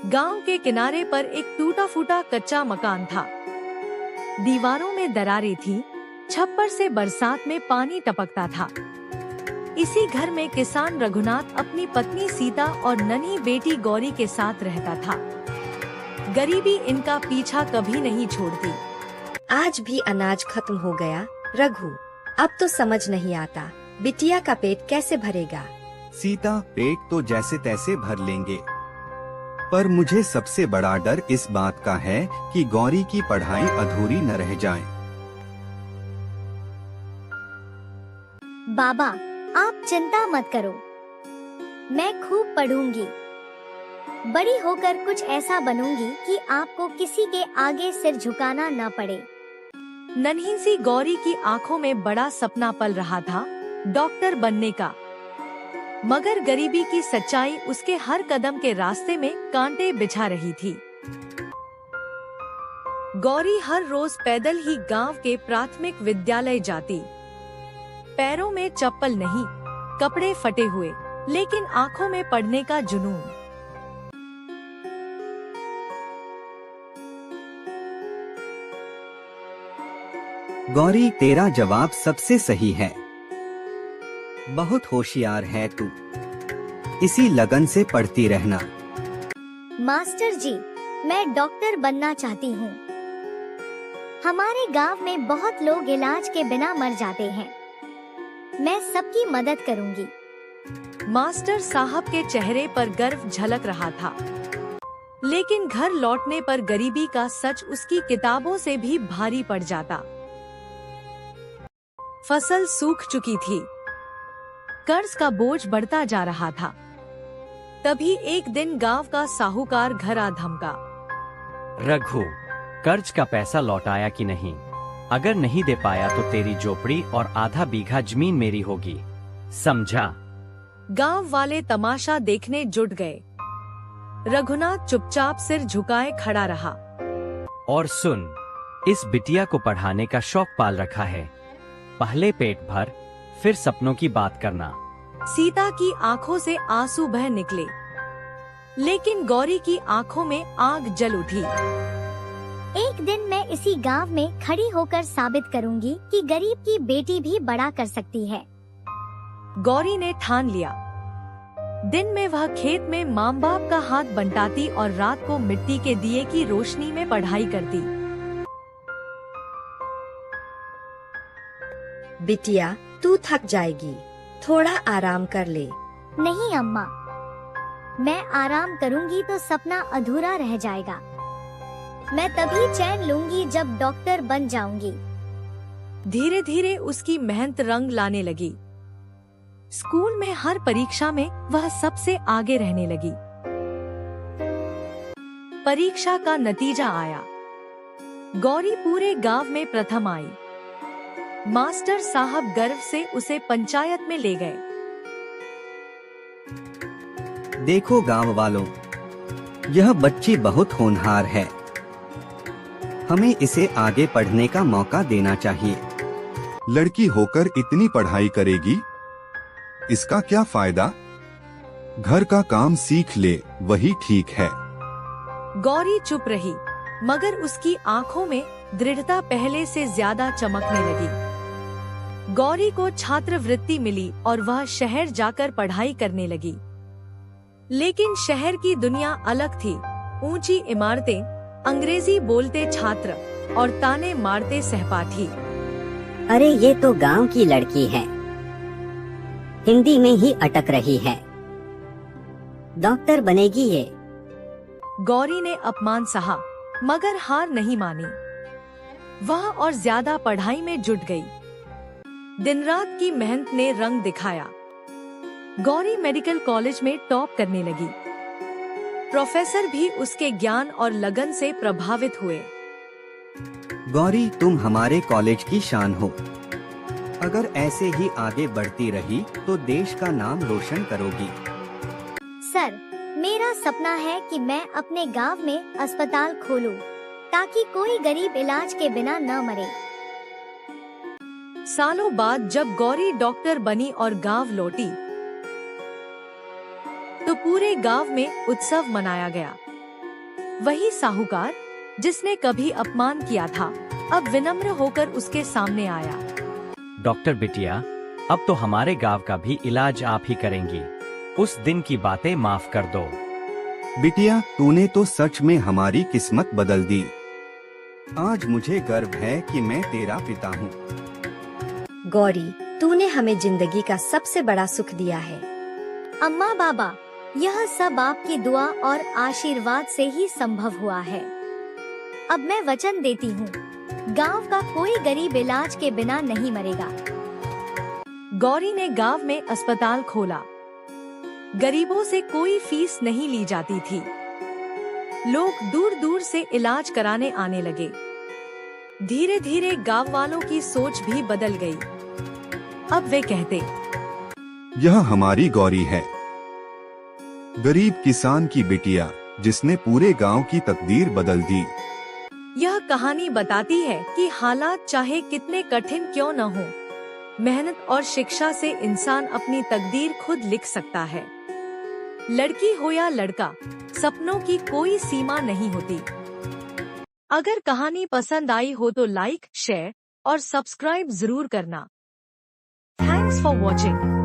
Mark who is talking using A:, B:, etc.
A: गांव के किनारे पर एक टूटा फूटा कच्चा मकान था। दीवारों में दरारें थीं, छप्पर से बरसात में पानी टपकता था। इसी घर में किसान रघुनाथ अपनी पत्नी सीता और नन्ही बेटी गौरी के साथ रहता था। गरीबी इनका पीछा कभी नहीं छोड़ती।
B: आज भी अनाज खत्म हो गया रघु। अब तो समझ नहीं आता बिटिया का पेट कैसे भरेगा।
C: सीता, पेट तो जैसे तैसे भर लेंगे, पर मुझे सबसे बड़ा डर इस बात का है कि गौरी की पढ़ाई अधूरी न रह जाए।
D: बाबा, आप चिंता मत करो, मैं खूब पढ़ूंगी। बड़ी होकर कुछ ऐसा बनूंगी कि आपको किसी के आगे सिर झुकाना न पड़े।
A: नन्ही सी गौरी की आंखों में बड़ा सपना पल रहा था, डॉक्टर बनने का। मगर गरीबी की सच्चाई उसके हर कदम के रास्ते में कांटे बिछा रही थी। गौरी हर रोज पैदल ही गांव के प्राथमिक विद्यालय जाती। पैरों में चप्पल नहीं, कपड़े फटे हुए, लेकिन आंखों में पढ़ने का जुनून।
C: गौरी, तेरा जवाब सबसे सही है। बहुत होशियार है तू। इसी लगन से पढ़ती रहना।
D: मास्टर जी, मैं डॉक्टर बनना चाहती हूँ। हमारे गांव में बहुत लोग इलाज के बिना मर जाते हैं। मैं सबकी मदद करूँगी।
A: मास्टर साहब के चेहरे पर गर्व झलक रहा था, लेकिन घर लौटने पर गरीबी का सच उसकी किताबों से भी भारी पड़ जाता। फसल सूख चुकी थी, कर्ज का बोझ बढ़ता जा रहा था। तभी एक दिन गांव का साहूकार घर आ धमका।
E: रघु, कर्ज का पैसा लौटाया कि नहीं? अगर नहीं दे पाया तो तेरी झोपड़ी और आधा बीघा जमीन मेरी होगी, समझा?
A: गांव वाले तमाशा देखने जुट गए। रघुनाथ चुपचाप सिर झुकाए खड़ा रहा।
E: और सुन, इस बिटिया को पढ़ाने का शौक पाल रखा है। पहले पेट भर, फिर सपनों की बात करना।
A: सीता की आंखों से आंसू बह निकले, लेकिन गौरी की आंखों में आग जल उठी।
D: एक दिन मैं इसी गांव में खड़ी होकर साबित करूंगी कि गरीब की बेटी भी बड़ा कर सकती है।
A: गौरी ने ठान लिया। दिन में वह खेत में माँ बाप का हाथ बंटाती और रात को मिट्टी के दिए की रोशनी में पढ़ाई करती।
B: बिटिया, तू थक जाएगी, थोड़ा आराम कर ले।
D: नहीं अम्मा, मैं आराम करूंगी तो सपना अधूरा रह जाएगा। मैं तभी चैन लूंगी जब डॉक्टर बन जाऊंगी।
A: धीरे धीरे उसकी मेहनत रंग लाने लगी। स्कूल में हर परीक्षा में वह सबसे आगे रहने लगी। परीक्षा का नतीजा आया। गौरी पूरे गांव में प्रथम आई। मास्टर साहब गर्व से उसे पंचायत में ले गए।
C: देखो गांव वालों, यह बच्ची बहुत होनहार है। हमें इसे आगे पढ़ने का मौका देना चाहिए।
F: लड़की होकर इतनी पढ़ाई करेगी, इसका क्या फायदा? घर का काम सीख ले, वही ठीक है।
A: गौरी चुप रही, मगर उसकी आंखों में दृढ़ता पहले से ज्यादा चमकने लगी। गौरी को छात्रवृत्ति मिली और वह शहर जाकर पढ़ाई करने लगी। लेकिन शहर की दुनिया अलग थी। ऊंची इमारतें, अंग्रेजी बोलते छात्र और ताने मारते सहपाठी।
G: अरे ये तो गांव की लड़की है, हिंदी में ही अटक रही है, डॉक्टर बनेगी ये।
A: गौरी ने अपमान सहा, मगर हार नहीं मानी। वह और ज्यादा पढ़ाई में जुट गई। दिन रात की मेहनत ने रंग दिखाया। गौरी मेडिकल कॉलेज में टॉप करने लगी। प्रोफेसर भी उसके ज्ञान और लगन से प्रभावित हुए।
C: गौरी, तुम हमारे कॉलेज की शान हो। अगर ऐसे ही आगे बढ़ती रही तो देश का नाम रोशन करोगी।
D: सर, मेरा सपना है कि मैं अपने गांव में अस्पताल खोलूं, ताकि कोई गरीब इलाज के बिना न मरे।
A: सालों बाद जब गौरी डॉक्टर बनी और गांव लौटी, तो पूरे गांव में उत्सव मनाया गया। वही साहूकार जिसने कभी अपमान किया था, अब विनम्र होकर उसके सामने आया।
E: डॉक्टर बिटिया, अब तो हमारे गांव का भी इलाज आप ही करेंगी। उस दिन की बातें माफ कर दो।
C: बिटिया, तूने तो सच में हमारी किस्मत बदल दी। आज मुझे गर्व है कि मैं तेरा पिता हूँ।
B: गौरी, तूने हमें जिंदगी का सबसे बड़ा सुख दिया है।
D: अम्मा बाबा, यह सब आपकी दुआ और आशीर्वाद से ही संभव हुआ है। अब मैं वचन देती हूँ, गांव का कोई गरीब इलाज के बिना नहीं मरेगा।
A: गौरी ने गांव में अस्पताल खोला। गरीबों से कोई फीस नहीं ली जाती थी। लोग दूर दूर से इलाज कराने आने लगे। धीरे धीरे गांव वालों की सोच भी बदल गई। अब वे कहते,
F: यह हमारी गौरी है, गरीब किसान की बिटिया, जिसने पूरे गांव की तकदीर बदल दी।
A: यह कहानी बताती है कि हालात चाहे कितने कठिन क्यों न हो, मेहनत और शिक्षा से इंसान अपनी तकदीर खुद लिख सकता है। लड़की हो या लड़का, सपनों की कोई सीमा नहीं होती। अगर कहानी पसंद आई हो तो लाइक, शेयर और सब्सक्राइब जरूर करना। Thanks for watching.